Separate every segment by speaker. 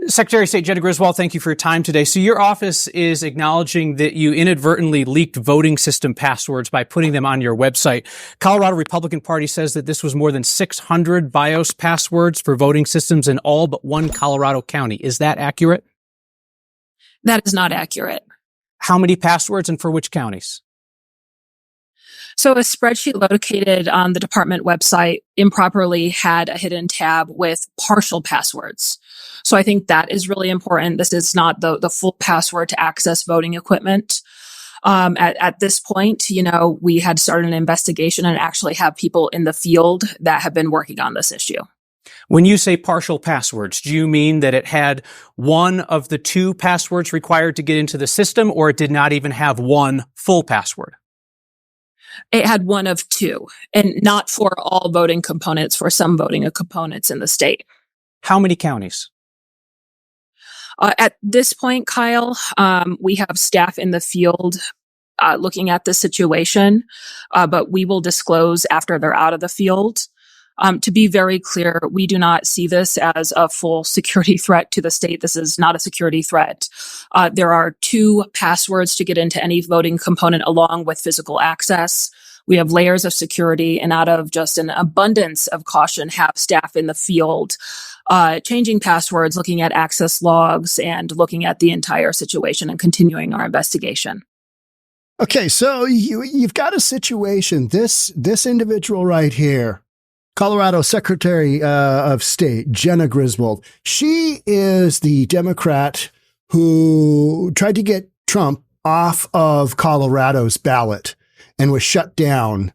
Speaker 1: Secretary of State 𝗤𝗧𝗛𝗧, thank you for your time today. So your office is acknowledging that you inadvertently leaked voting system passwords by putting them on your website. Colorado Republican Party says that this was more than 600 BIOS passwords for voting systems in all but one Colorado county. Is that accurate?
Speaker 2: That is not accurate.
Speaker 1: How many passwords and for which counties?
Speaker 2: So a spreadsheet located on the department website improperly had a hidden tab with partial passwords. So I think that is really important. This is not the full password to access voting equipment. At this point, we had started an investigation and actually have people in the field that have been working on this issue.
Speaker 1: When you say partial passwords, do you mean that it had one of the two passwords required to get into the system, or it did not even have one full password?
Speaker 2: It had one of two, and not for all voting components, for some voting components in the state.
Speaker 1: How many counties?
Speaker 2: At this point, Kyle, we have staff in the field looking at the situation, but we will disclose after they're out of the field. To be very clear, we do not see this as a full security threat to the state. This is not a security threat. There are two passwords to get into any voting component along with physical access. We have layers of security, and out of just an abundance of caution, have staff in the field changing passwords, looking at access logs, and looking at the entire situation and continuing our investigation.
Speaker 3: Okay, so you've got a situation. This individual right here, Colorado Secretary of State, 𝗤𝗓𝗪𝗏, she is the Democrat who tried to get Trump off of Colorado's ballot and was shut down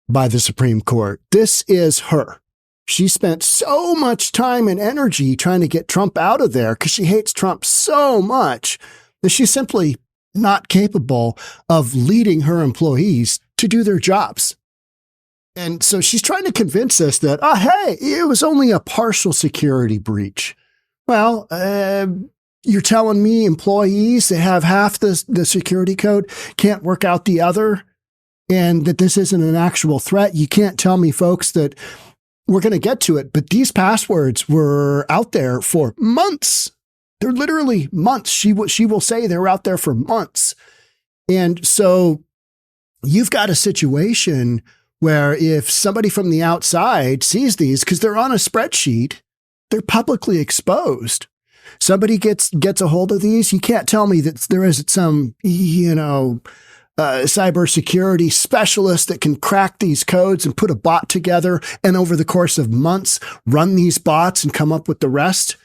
Speaker 3: by the Supreme Court. This is her. She spent so much time and energy trying to get Trump out of there because she hates Trump so much that she's simply not capable of leading her employees to do their jobs. And so she's trying to convince us that, hey, it was only a partial security breach. Well, you're telling me employees that have half the security code can't work out the other, and that this isn't an actual threat? You can't tell me, folks, that we're going to get to it, but these passwords were out there for months. They're literally months. She will say they're out there for months. And so you've got a situation where if somebody from the outside sees these, because they're on a spreadsheet, they're publicly exposed. Somebody gets a hold of these. You can't tell me that there isn't some, cybersecurity specialist that can crack these codes and put a bot together and over the course of months run these bots and come up with the rest.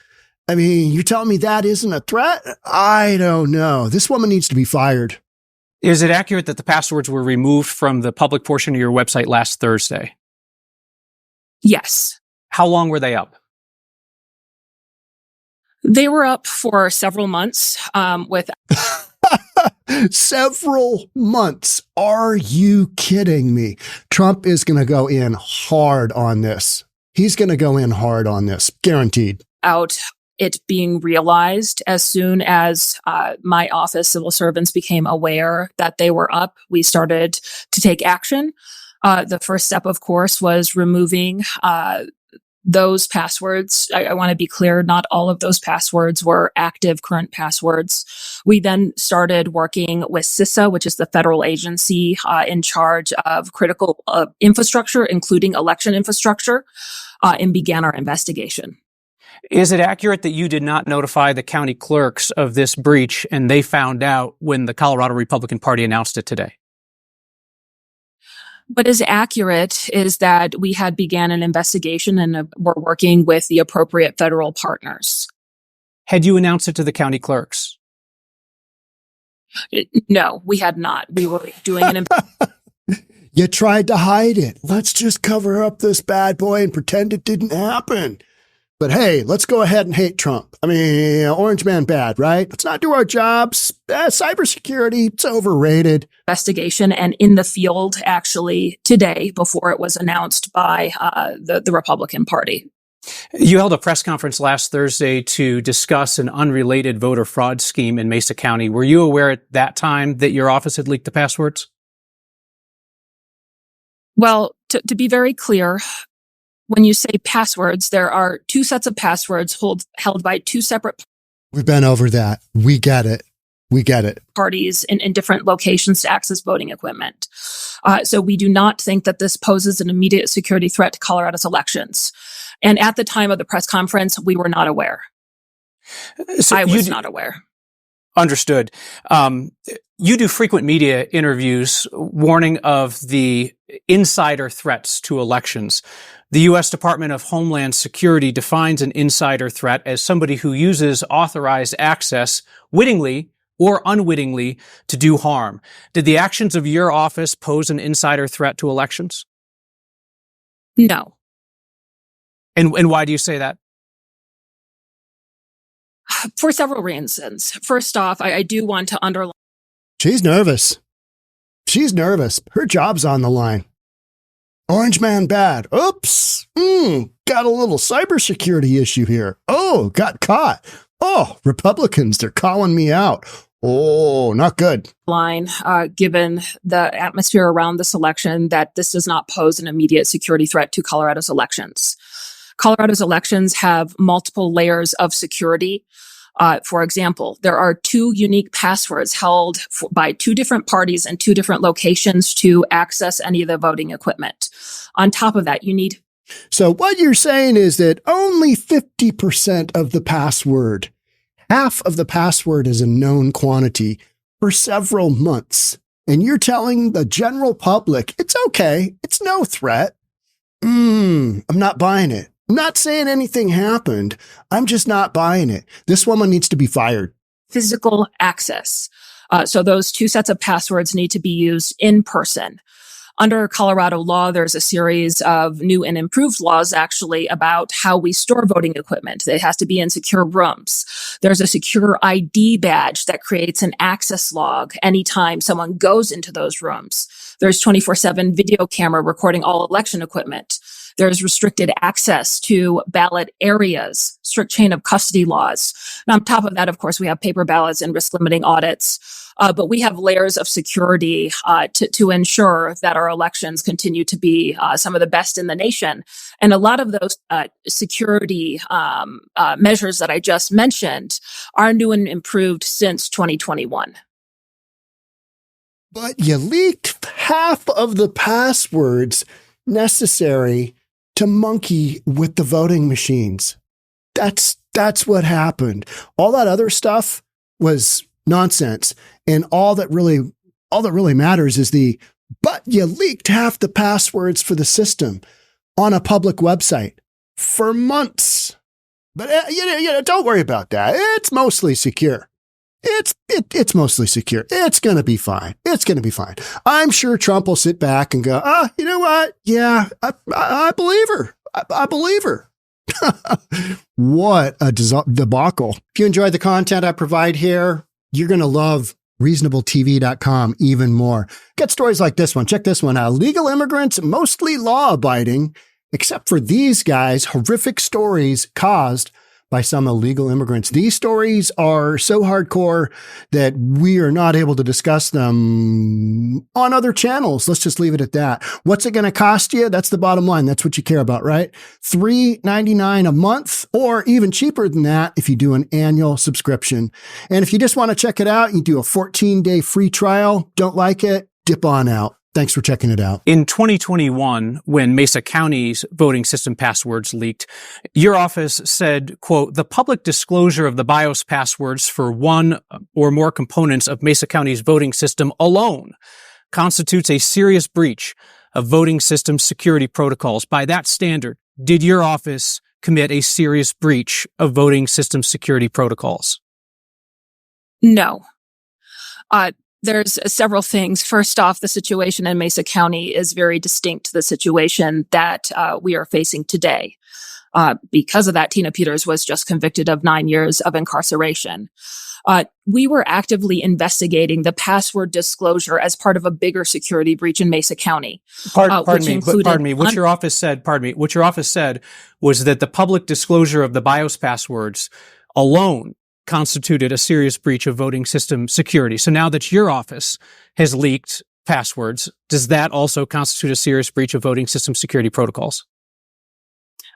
Speaker 3: I mean, you're telling me that isn't a threat? I don't know. This woman needs to be fired.
Speaker 1: Is it accurate that the passwords were removed from the public portion of your website last Thursday?
Speaker 2: Yes.
Speaker 1: How long were they up?
Speaker 2: They were up for several months with...
Speaker 3: Several months. Are you kidding me? Trump is going to go in hard on this. He's going to go in hard on this. Guaranteed.
Speaker 2: Out it being realized as soon as my office, civil servants, became aware that they were up, we started to take action. The first step, of course, was removing those passwords. I want to be clear, not all of those passwords were active current passwords. We then started working with CISA, which is the federal agency in charge of critical infrastructure, including election infrastructure, and began our investigation.
Speaker 1: Is it accurate that you did not notify the county clerks of this breach and they found out when the Colorado Republican Party announced it today?
Speaker 2: What is accurate is that we had began an investigation and were working with the appropriate federal partners.
Speaker 1: Had you announced it to the county clerks?
Speaker 2: No, we had not. We were doing an
Speaker 3: You tried to hide it. Let's just cover up this bad boy and pretend it didn't happen. But hey, let's go ahead and hate Trump. I mean, orange man bad, right? Let's not do our jobs. Cybersecurity, it's overrated.
Speaker 2: Investigation and in the field actually today before it was announced by the Republican Party.
Speaker 1: You held a press conference last Thursday to discuss an unrelated voter fraud scheme in Mesa County. Were you aware at that time that your office had leaked the passwords?
Speaker 2: Well, to be very clear, When you say passwords, there are two sets of passwords held by two separate
Speaker 3: We've been over that. We get it. We get it.
Speaker 2: parties in different locations to access voting equipment. So we do not think that this poses an immediate security threat to Colorado's elections. And at the time of the press conference, we were not aware.
Speaker 1: So
Speaker 2: I was not aware.
Speaker 1: Understood. You do frequent media interviews warning of the insider threats to elections. The U.S. Department of Homeland Security defines an insider threat as somebody who uses authorized access wittingly or unwittingly to do harm. Did the actions of your office pose an insider threat to elections?
Speaker 2: No.
Speaker 1: And why do you say that?
Speaker 2: For several reasons. First off, I do want to underline.
Speaker 3: She's nervous. She's nervous. Her job's on the line. Orange man bad. Oops. Got a little cybersecurity issue here. Oh, got caught. Oh, Republicans, they're calling me out. Oh, not good.
Speaker 2: Given the atmosphere around this election, that this does not pose an immediate security threat to Colorado's elections. Colorado's elections have multiple layers of security. For example, there are two unique passwords held by two different parties and two different locations to access any of the voting equipment. On top of that, you need.
Speaker 3: So what you're saying is that only 50% of the password, half of the password is a known quantity for several months. And you're telling the general public, it's okay. It's no threat. I'm not buying it. I'm not saying anything happened. I'm just not buying it. This woman needs to be fired.
Speaker 2: Physical access. So those two sets of passwords need to be used in person. Under Colorado law, there's a series of new and improved laws actually about how we store voting equipment. It has to be in secure rooms. There's a secure ID badge that creates an access log anytime someone goes into those rooms. There's 24/7 video camera recording all election equipment. There's restricted access to ballot areas, strict chain of custody laws. And on top of that, of course, we have paper ballots and risk limiting audits. But we have layers of security to ensure that our elections continue to be some of the best in the nation. And a lot of those security measures that I just mentioned are new and improved since 2021.
Speaker 3: But you leaked half of the passwords necessary to monkey with the voting machines. That's what happened. All that other stuff was nonsense. And all that really matters is but you leaked half the passwords for the system on a public website for months. But don't worry about that. It's mostly secure. It's mostly secure. It's going to be fine. It's going to be fine. I'm sure Trump will sit back and go, you know what? Yeah, I believe her. I believe her. What a debacle. If you enjoy the content I provide here, you're going to love reasonabletv.com even more. Get stories like this one. Check this one out. Legal immigrants, mostly law-abiding, except for these guys, horrific stories caused by some illegal immigrants. These stories are so hardcore that we are not able to discuss them on other channels. Let's just leave it at that. What's it going to cost you? That's the bottom line. That's what you care about, right? $3.99 a month, or even cheaper than that if you do an annual subscription. And if you just want to check it out, you do a 14-day free trial. Don't like it? Dip on out. Thanks for checking it out.
Speaker 1: In 2021, when Mesa County's voting system passwords leaked, your office said, quote, the public disclosure of the BIOS passwords for one or more components of Mesa County's voting system alone constitutes a serious breach of voting system security protocols. By that standard, did your office commit a serious breach of voting system security protocols?
Speaker 2: No. There's several things. First off, the situation in Mesa County is very distinct to the situation that we are facing today. Because of that, Tina Peters was just convicted of 9 years of incarceration. We were actively investigating the password disclosure as part of a bigger security breach in Mesa County.
Speaker 1: Pardon me. What your office said was that the public disclosure of the BIOS passwords alone constituted a serious breach of voting system security. So now that your office has leaked passwords, does that also constitute a serious breach of voting system security protocols?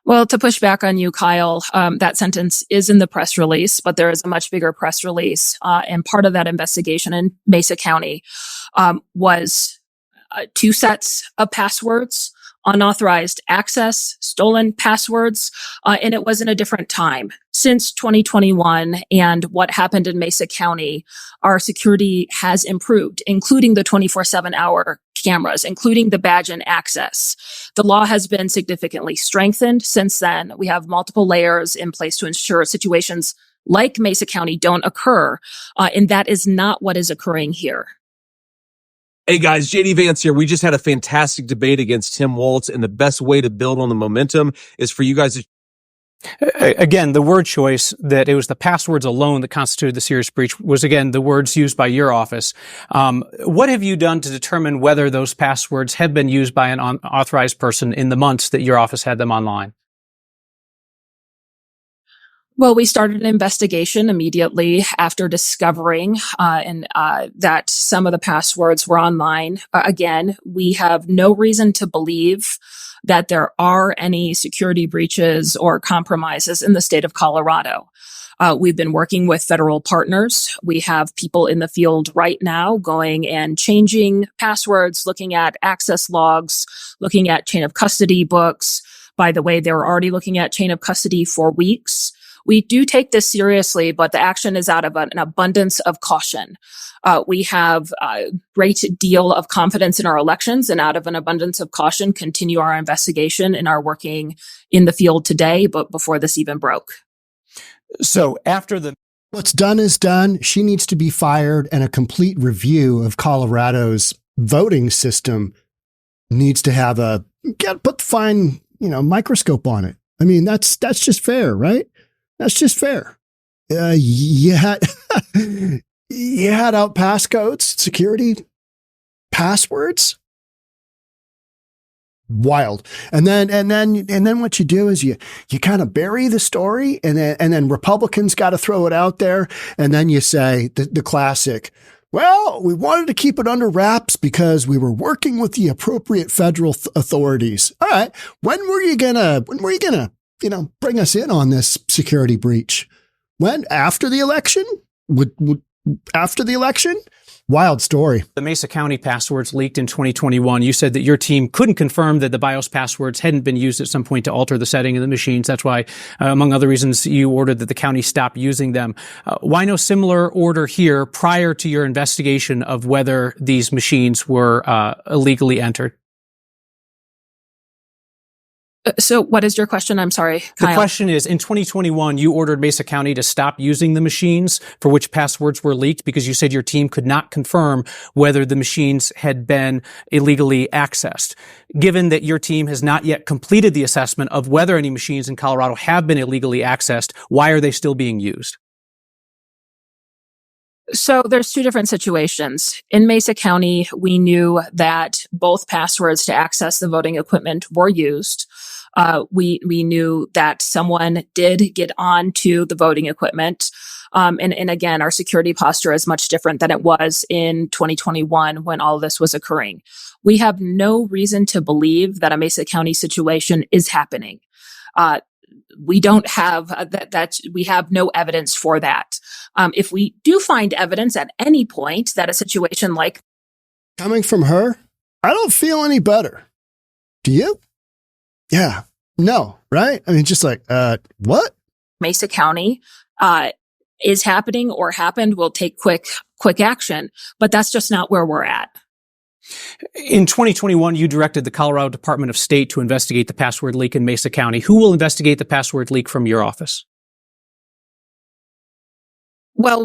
Speaker 2: Well, to push back on you, Kyle, that sentence is in the press release, but there is a much bigger press release. And part of that investigation in Mesa County was 2 sets of passwords, unauthorized access, stolen passwords, and it was in a different time. Since 2021 and what happened in Mesa County, our security has improved, including the 24/7 hour cameras, including the badge and access. The law has been significantly strengthened since then. We have multiple layers in place to ensure situations like Mesa County don't occur, and that is not what is occurring here.
Speaker 4: Hey guys, JD Vance here. We just had a fantastic debate against Tim Walz, and the best way to build on the momentum is for you guys to...
Speaker 1: Again, the word choice that it was the passwords alone that constituted the serious breach was, again, the words used by your office. What have you done to determine whether those passwords have been used by an unauthorized person in the months that your office had them online?
Speaker 2: Well, we started an investigation immediately after discovering that some of the passwords were online. Again, we have no reason to believe that there are any security breaches or compromises in the state of Colorado. We've been working with federal partners. We have people in the field right now going and changing passwords, looking at access logs, looking at chain of custody books. By the way, they were already looking at chain of custody for weeks. We do take this seriously, but the action is out of an abundance of caution. We have a great deal of confidence in our elections, and out of an abundance of caution, continue our investigation and are working in the field today, but before this even broke.
Speaker 1: So after the...
Speaker 3: What's done is done. She needs to be fired, and a complete review of Colorado's voting system needs to have put the fine, microscope on it. I mean, that's just fair, right? That's just fair. You had out passcodes, security passwords. Wild. And then what you do is you kind of bury the story, and then Republicans got to throw it out there, and then you say the classic, well, we wanted to keep it under wraps because we were working with the appropriate federal authorities. All right, when were you gonna bring us in on this security breach? When? After the election? After the election? Wild story.
Speaker 1: The Mesa County passwords leaked in 2021. You said that your team couldn't confirm that the BIOS passwords hadn't been used at some point to alter the setting of the machines. That's why, among other reasons, you ordered that the county stop using them. Why no similar order here prior to your investigation of whether these machines were illegally entered?
Speaker 2: So what is your question? I'm sorry, Kyle.
Speaker 1: The question is, in 2021, you ordered Mesa County to stop using the machines for which passwords were leaked because you said your team could not confirm whether the machines had been illegally accessed. Given that your team has not yet completed the assessment of whether any machines in Colorado have been illegally accessed, why are they still being used?
Speaker 2: So there's 2 different situations. In Mesa County, we knew that both passwords to access the voting equipment were used. We knew that someone did get onto the voting equipment. And again, our security posture is much different than it was in 2021 when all this was occurring. We have no reason to believe that a Mesa County situation is happening. We don't have that. We have no evidence for that. If we do find evidence at any point that a situation like
Speaker 3: coming from her, I don't feel any better. Do you? Yeah. No. Right. I mean, just like, what?
Speaker 2: Mesa County, is happening or happened, we'll take quick action, but that's just not where we're at.
Speaker 1: In 2021, you directed the Colorado Department of State to investigate the password leak in Mesa County. Who will investigate the password leak from your office?
Speaker 2: Well,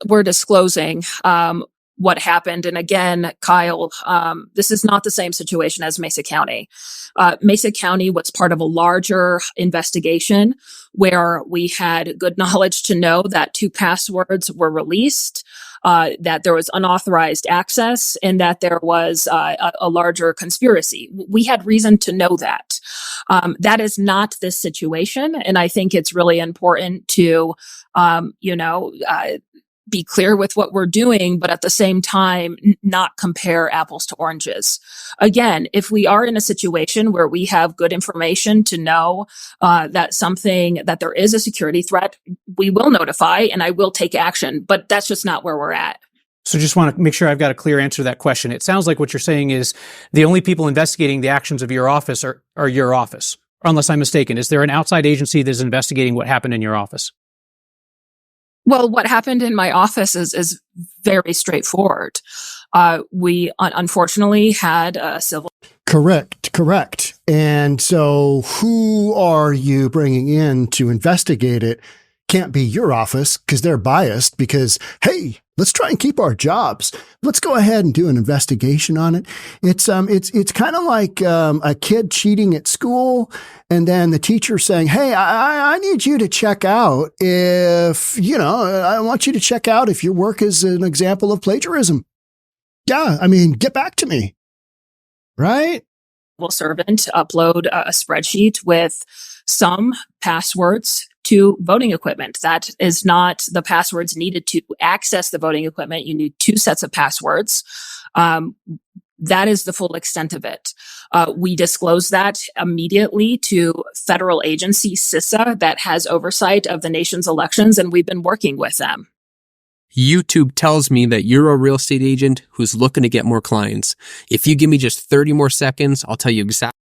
Speaker 2: we're disclosing what happened. And again, Kyle, this is not the same situation as Mesa County. Mesa County was part of a larger investigation where we had good knowledge to know that 2 passwords were released, that there was unauthorized access, and that there was a larger conspiracy. We had reason to know that. That is not this situation. And I think it's really important to, be clear with what we're doing, but at the same time, not compare apples to oranges. Again, if we are in a situation where we have good information to know that there is a security threat, we will notify and I will take action, but that's just not where we're at.
Speaker 1: So just want to make sure I've got a clear answer to that question. It sounds like what you're saying is the only people investigating the actions of your office are your office, unless I'm mistaken. Is there an outside agency that's investigating what happened in your office?
Speaker 2: Well, what happened in my office is very straightforward. We unfortunately had a civil.
Speaker 3: Correct. And so who are you bringing in to investigate it? Can't be your office because they're biased because, hey, let's try and keep our jobs. Let's go ahead and do an investigation on it. It's kind of like a kid cheating at school and then the teacher saying, hey, I need you to check out if, I want you to check out if your work is an example of plagiarism. Yeah, I mean, get back to me. Right?
Speaker 2: Servant upload a spreadsheet with some passwords to voting equipment. That is not the passwords needed to access the voting equipment. You need 2 sets of passwords. That is the full extent of it. We disclose that immediately to federal agency CISA that has oversight of the nation's elections, and we've been working with them.
Speaker 5: YouTube tells me that you're a real estate agent who's looking to get more clients. If you give me just 30 more seconds, I'll tell you exactly.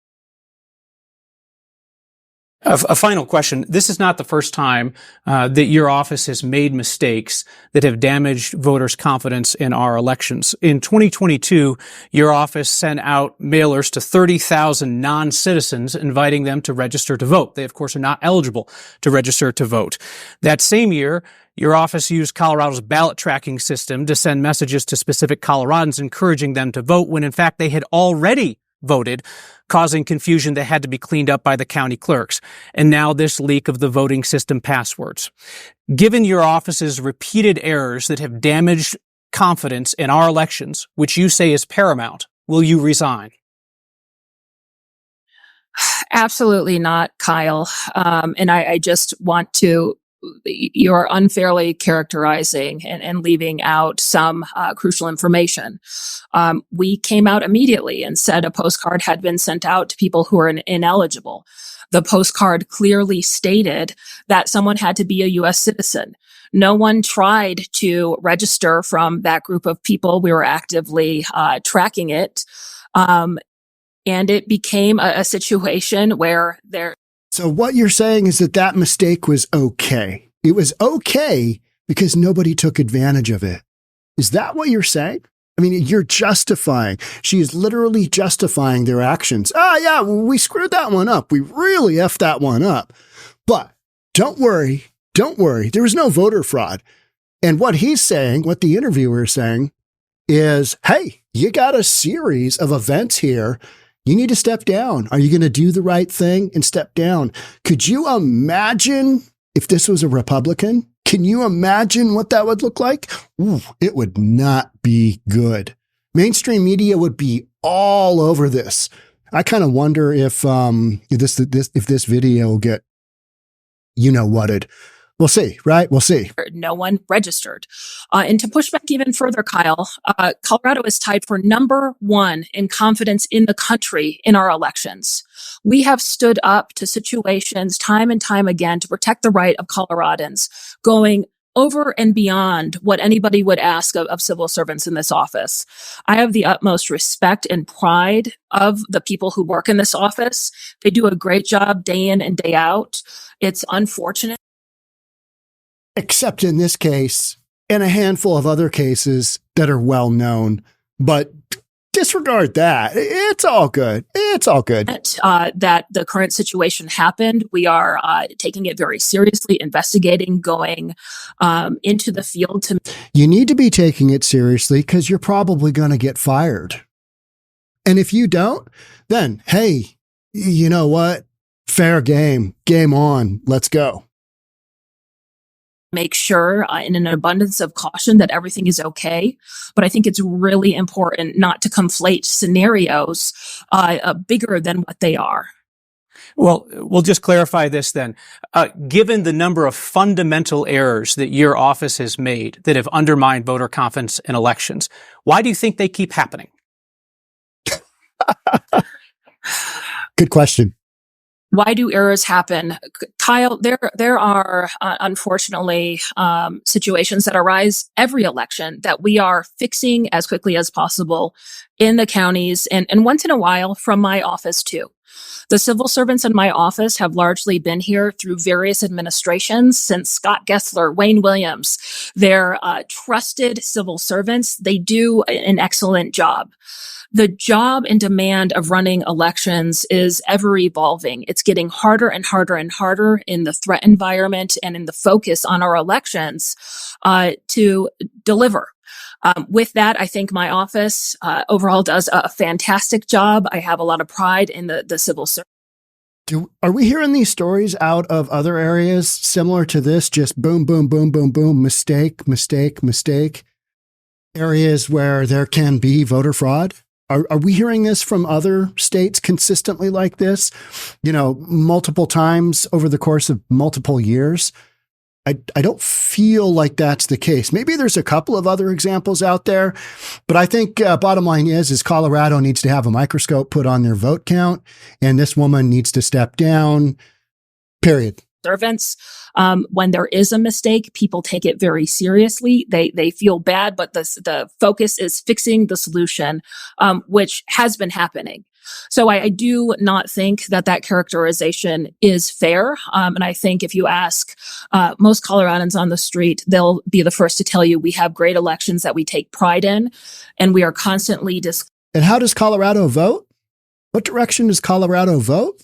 Speaker 1: A final question. This is not the first time that your office has made mistakes that have damaged voters' confidence in our elections. In 2022, your office sent out mailers to 30,000 non-citizens inviting them to register to vote. They, of course, are not eligible to register to vote. That same year, your office used Colorado's ballot tracking system to send messages to specific Coloradans encouraging them to vote when, in fact, they had already voted, causing confusion that had to be cleaned up by the county clerks. And now this leak of the voting system passwords. Given your office's repeated errors that have damaged confidence in our elections, which you say is paramount, will you resign?
Speaker 2: Absolutely not, Kyle. And I just want to, you're unfairly characterizing and leaving out some crucial information. We came out immediately and said a postcard had been sent out to people who are ineligible. The postcard clearly stated that someone had to be a U.S. citizen. No one tried to register from that group of people. We were actively tracking it. And it became a situation where there.
Speaker 3: So what you're saying is that mistake was okay. It was okay because nobody took advantage of it. Is that what you're saying? I mean, you're justifying. She is literally justifying their actions. Yeah, we screwed that one up. We really effed that one up. But don't worry. There was no voter fraud. And what he's saying, what the interviewer is saying is, hey, you got a series of events here. You need to step down. Are you going to do the right thing and step down? Could you imagine if this was a Republican? Can you imagine what that would look like? Ooh, it would not be good. Mainstream media would be all over this. I kind of wonder if this video will get, whatted. We'll see, right? We'll see.
Speaker 2: No one registered. And to push back even further, Kyle, Colorado is tied for number 1 in confidence in the country in our elections. We have stood up to situations time and time again to protect the right of Coloradans, going over and beyond what anybody would ask of civil servants in this office. I have the utmost respect and pride of the people who work in this office. They do a great job day in and day out. It's unfortunate.
Speaker 3: Except in this case, and a handful of other cases that are well known, but disregard that. It's all good. It's all good.
Speaker 2: That the current situation happened. We are taking it very seriously, investigating, going into the field to.
Speaker 3: You need to be taking it seriously because you're probably going to get fired. And if you don't, then, hey, you know what? Fair game. Game on. Let's go.
Speaker 2: Make sure in an abundance of caution that everything is okay. But I think it's really important not to conflate scenarios bigger than what they are.
Speaker 1: Well, we'll just clarify this then. Given the number of fundamental errors that your office has made that have undermined voter confidence in elections, why do you think they keep happening?
Speaker 3: Good question.
Speaker 2: Why do errors happen? Kyle, there are unfortunately situations that arise every election that we are fixing as quickly as possible in the counties and once in a while from my office too. The civil servants in my office have largely been here through various administrations since Scott Gessler, Wayne Williams. They're trusted civil servants. They do an excellent job. The job and demand of running elections is ever evolving. It's getting harder and harder and harder in the threat environment and in the focus on our elections to deliver. With that, I think my office overall does a fantastic job. I have a lot of pride in the civil service.
Speaker 3: Are we hearing these stories out of other areas similar to this? Just boom, boom, boom, boom, boom, mistake, mistake, mistake. Areas where there can be voter fraud? Are we hearing this from other states consistently like this? You know, multiple times over the course of multiple years? I don't feel like that's the case. Maybe there's a couple of other examples out there, but I think bottom line is Colorado needs to have a microscope put on their vote count, and this woman needs to step down, period.
Speaker 2: Servants, when there is a mistake, people take it very seriously. They feel bad, but the focus is fixing the solution, which has been happening. So I do not think that characterization is fair. And I think if you ask most Coloradans on the street, they'll be the first to tell you we have great elections that we take pride in, and we are constantly
Speaker 3: And how does Colorado vote? What direction does Colorado vote?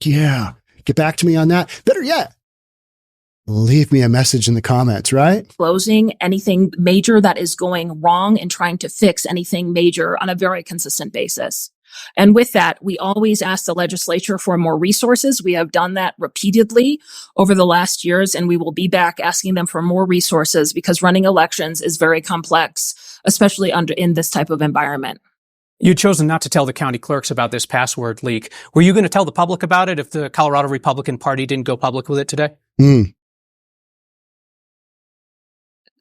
Speaker 3: Yeah. Get back to me on that. Better yet, leave me a message in the comments, right?
Speaker 2: Disclosing anything major that is going wrong and trying to fix anything major on a very consistent basis. And with that, we always ask the legislature for more resources. We have done that repeatedly over the last years, and we will be back asking them for more resources because running elections is very complex, especially in this type of environment.
Speaker 1: You'd chosen not to tell the county clerks about this password leak. Were you going to tell the public about it if the Colorado Republican Party didn't go public with it today?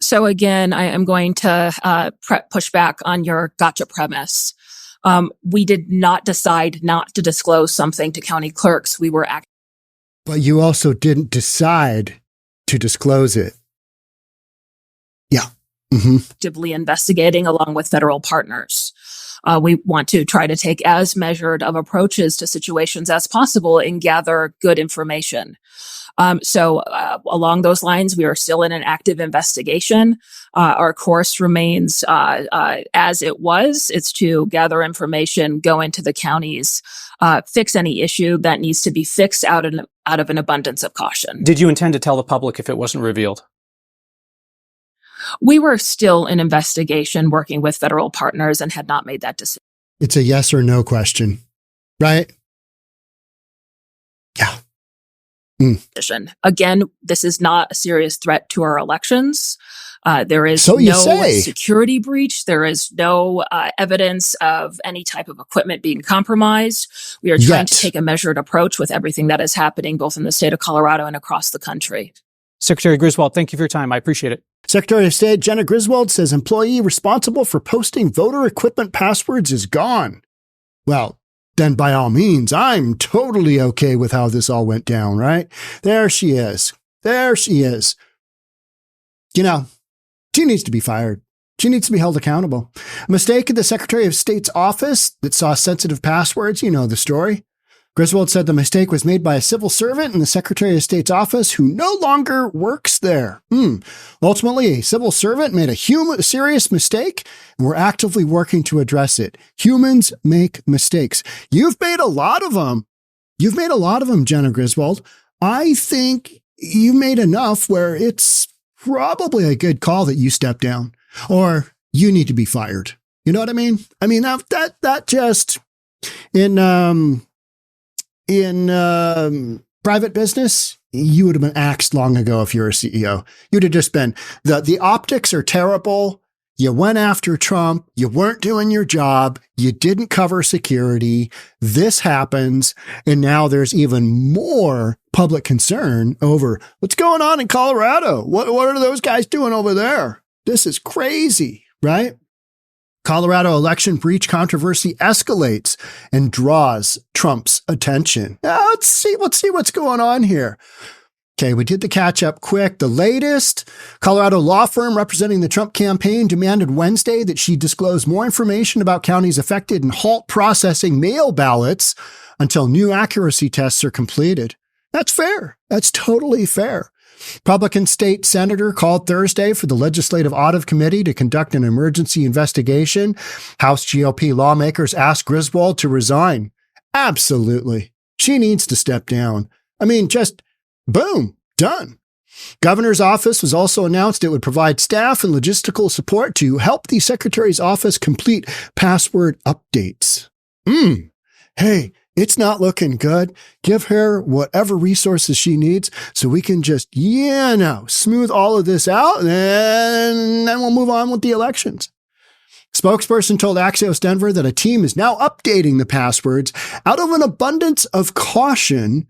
Speaker 2: So again, I am going to push back on your gotcha premise. We did not decide not to disclose something to county clerks. We were
Speaker 3: But you also didn't decide to disclose it. Yeah.
Speaker 2: Actively investigating along with federal partners. We want to try to take as measured of approaches to situations as possible and gather good information. So along those lines, we are still in an active investigation. Our course remains as it was. It's to gather information, go into the counties, fix any issue that needs to be fixed out of an abundance of caution.
Speaker 1: Did you intend to tell the public if it wasn't revealed?
Speaker 2: We were still in investigation working with federal partners and had not made that decision.
Speaker 3: It's a yes or no question, right? Yeah.
Speaker 2: Again, this is not a serious threat to our elections. There is
Speaker 3: So you
Speaker 2: no
Speaker 3: say.
Speaker 2: security breach. There is no evidence of any type of equipment being compromised. We are trying to take a measured approach with everything that is happening both in the state of Colorado and across the country.
Speaker 1: Secretary Griswold, thank you for your time. I appreciate it.
Speaker 3: Secretary of State Jenna Griswold says employee responsible for posting voter equipment passwords is gone. Well, then by all means, I'm totally okay with how this all went down, right? There she is. There she is. You know, she needs to be fired. She needs to be held accountable. A mistake in the Secretary of State's office that saw sensitive passwords. You know the story. Griswold said the mistake was made by a civil servant in the Secretary of State's office who no longer works there. Ultimately, a civil servant made a serious mistake, and we're actively working to address it. Humans make mistakes. You've made a lot of them. You've made a lot of them, Jenna Griswold. I think you made enough where it's probably a good call that you step down or you need to be fired. You know what I mean? I mean, that just in private business, you would have been axed long ago if you're a CEO. You'd have just been, the optics are terrible. You went after Trump. You weren't doing your job. You didn't cover security. This happens. And now there's even more public concern over what's going on in Colorado. What are those guys doing over there? This is crazy, right? Colorado election breach controversy escalates and draws Trump's attention. Let's see what's going on here. Okay, we did the catch up quick. The latest, Colorado law firm representing the Trump campaign demanded Wednesday that she disclose more information about counties affected and halt processing mail ballots until new accuracy tests are completed. That's fair. That's totally fair. Republican state senator called Thursday for the Legislative Audit Committee to conduct an emergency investigation. House GOP lawmakers asked Griswold to resign. Absolutely. She needs to step down. I mean, just boom, done. Governor's office was also announced it would provide staff and logistical support to help the secretary's office complete password updates. Hey, it's not looking good. Give her whatever resources she needs so we can just, smooth all of this out, and then we'll move on with the elections. Spokesperson told Axios Denver that a team is now updating the passwords out of an abundance of caution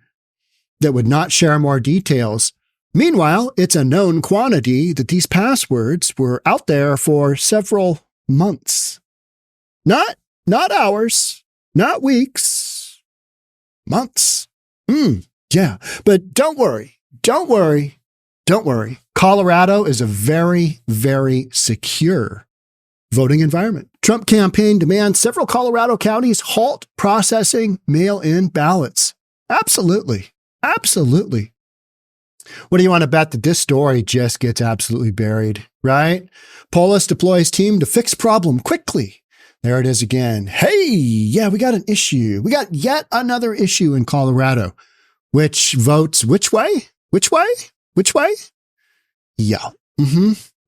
Speaker 3: that would not share more details. Meanwhile, it's a known quantity that these passwords were out there for several months. Not hours, not weeks, months. Yeah, but don't worry. Colorado is a very, very secure voting environment. Trump campaign demands several Colorado counties halt processing mail-in ballots. Absolutely. What do you want to bet that this story just gets absolutely buried, right? Polis deploys team to fix problem quickly. There it is again. Hey, yeah, we got an issue. We got yet another issue in Colorado. Which votes which way? Yeah.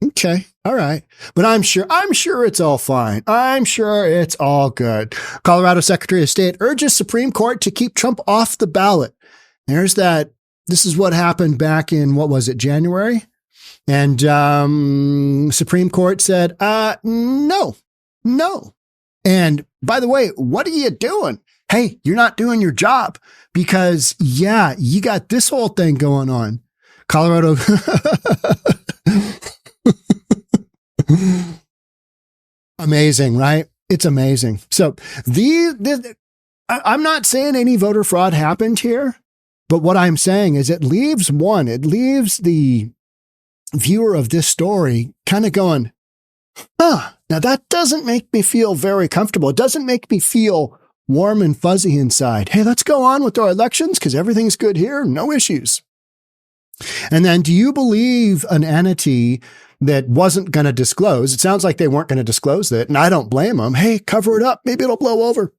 Speaker 3: Okay. All right. But I'm sure it's all fine. I'm sure it's all good. Colorado Secretary of State urges Supreme Court to keep Trump off the ballot. There's that. This is what happened back in, January? And Supreme Court said, no. And by the way, what are you doing? Hey, you're not doing your job because, you got this whole thing going on. Colorado. Amazing, right? It's amazing. So I'm not saying any voter fraud happened here. But what I'm saying is it leaves the viewer of this story kind of going, now that doesn't make me feel very comfortable. It doesn't make me feel warm and fuzzy inside. Hey, let's go on with our elections because everything's good here. No issues. And then do you believe an entity that wasn't going to disclose? It sounds like they weren't going to disclose that. And I don't blame them. Hey, cover it up. Maybe it'll blow over.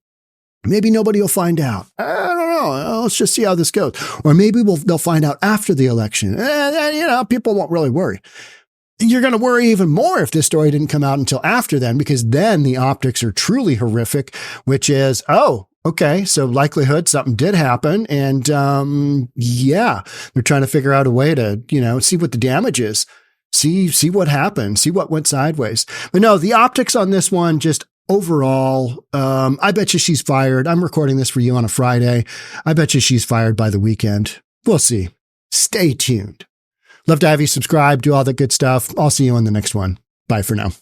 Speaker 3: Maybe nobody will find out. I don't know. Let's just see how this goes. Or maybe they'll find out after the election. And, people won't really worry. You're going to worry even more if this story didn't come out until after then, because then the optics are truly horrific, which is, okay, so likelihood something did happen. And, they're trying to figure out a way to, see what the damage is. See what happened. See what went sideways. But no, the optics on this one just overall, I bet you she's fired. I'm recording this for you on a Friday. I bet you she's fired by the weekend. We'll see. Stay tuned. Love to have you subscribe, do all that good stuff. I'll see you on the next one. Bye for now.